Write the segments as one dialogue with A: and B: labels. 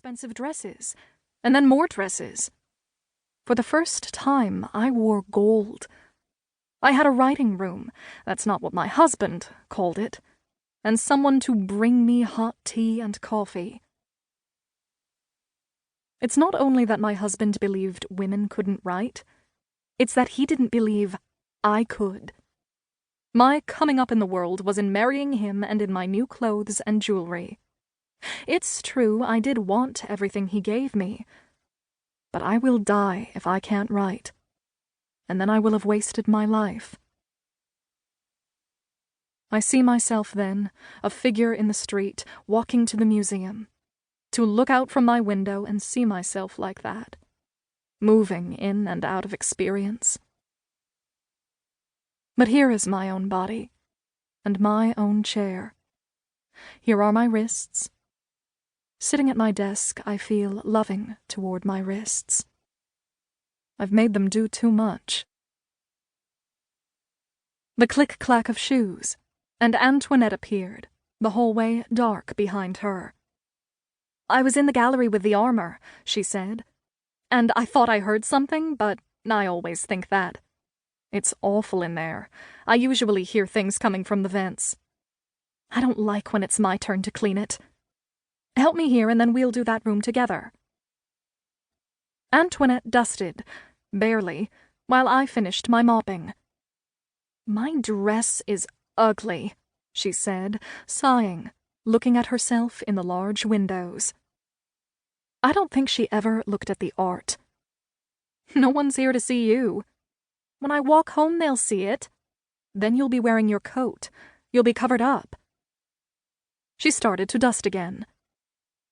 A: expensive dresses, and then more dresses. For the first time, I wore gold. I had a writing room, that's not what my husband called it, and someone to bring me hot tea and coffee. It's not only that my husband believed women couldn't write, it's that he didn't believe I could. My coming up in the world was in marrying him and in my new clothes and jewelry. It's true, I did want everything he gave me, but I will die if I can't write, and then I will have wasted my life. I see myself then, a figure in the street, walking to the museum, to look out from my window and see myself like that, moving in and out of experience. But here is my own body, and my own chair. Here are my wrists. Sitting at my desk, I feel loving toward my wrists. I've made them do too much. The click-clack of shoes, and Antoinette appeared, the hallway dark behind her. "I was in the gallery with the armor," she said, "and I thought I heard something, but I always think that. It's awful in there. I usually hear things coming from the vents. I don't like when it's my turn to clean it. Help me here and then we'll do that room together." Antoinette dusted, barely, while I finished my mopping. "My dress is ugly," she said, sighing, looking at herself in the large windows. I don't think she ever looked at the art. "No one's here to see you. When I walk home, they'll see it. Then you'll be wearing your coat. You'll be covered up." She started to dust again,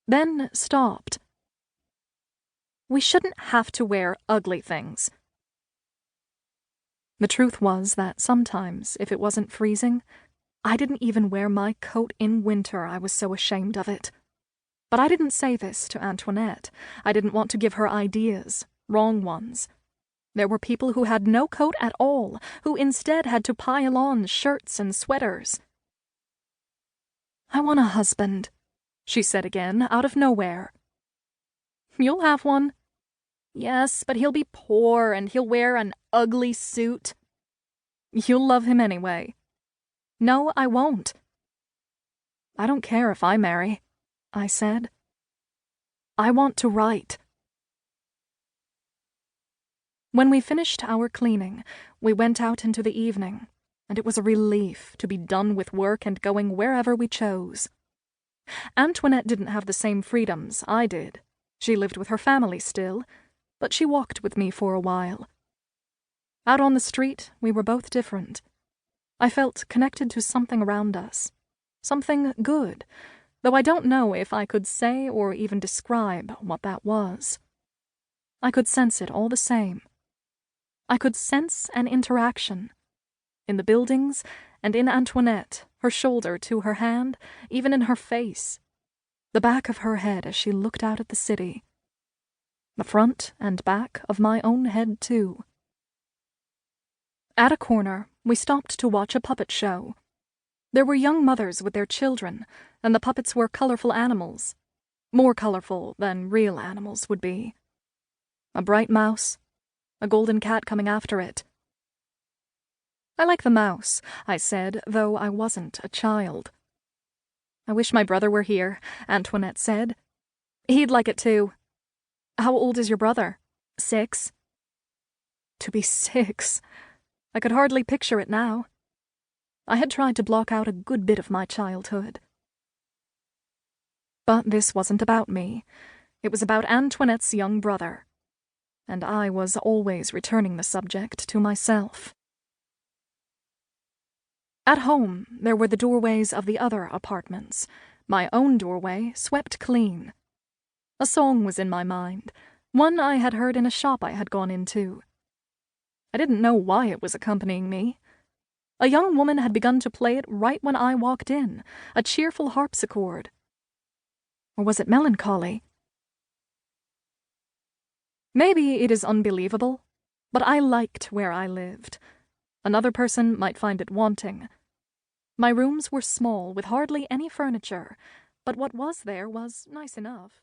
A: then stopped. "We shouldn't have to wear ugly things." The truth was that sometimes, if it wasn't freezing, I didn't even wear my coat in winter. I was so ashamed of it. But I didn't say this to Antoinette. I didn't want to give her ideas, wrong ones. There were people who had no coat at all, who instead had to pile on shirts and sweaters. "I want a husband," she said again, out of nowhere. "You'll have one." "Yes, but he'll be poor and he'll wear an ugly suit." "You'll love him anyway." "No, I won't." "I don't care if I marry," I said. "I want to write." When we finished our cleaning, we went out into the evening, and it was a relief to be done with work and going wherever we chose. Antoinette didn't have the same freedoms I did. She lived with her family still, but she walked with me for a while. Out on the street, we were both different. I felt connected to something around us, something good, though I don't know if I could say or even describe what that was. I could sense it all the same. I could sense an interaction. In the buildings, and in Antoinette, her shoulder to her hand, even in her face. The back of her head as she looked out at the city. The front and back of my own head, too. At a corner, we stopped to watch a puppet show. There were young mothers with their children, and the puppets were colorful animals. More colorful than real animals would be. A bright mouse, a golden cat coming after it. "I like the mouse," I said, though I wasn't a child. "I wish my brother were here," Antoinette said. "He'd like it too." "How old is your brother?" 6. To be 6. I could hardly picture it now. I had tried to block out a good bit of my childhood. But this wasn't about me. It was about Antoinette's young brother. And I was always returning the subject to myself. At home, there were the doorways of the other apartments. My own doorway swept clean. A song was in my mind, one I had heard in a shop I had gone into. I didn't know why it was accompanying me. A young woman had begun to play it right when I walked in, a cheerful harpsichord. Or was it melancholy? Maybe it is unbelievable, but I liked where I lived. Another person might find it wanting. My rooms were small, with hardly any furniture, but what was there was nice enough.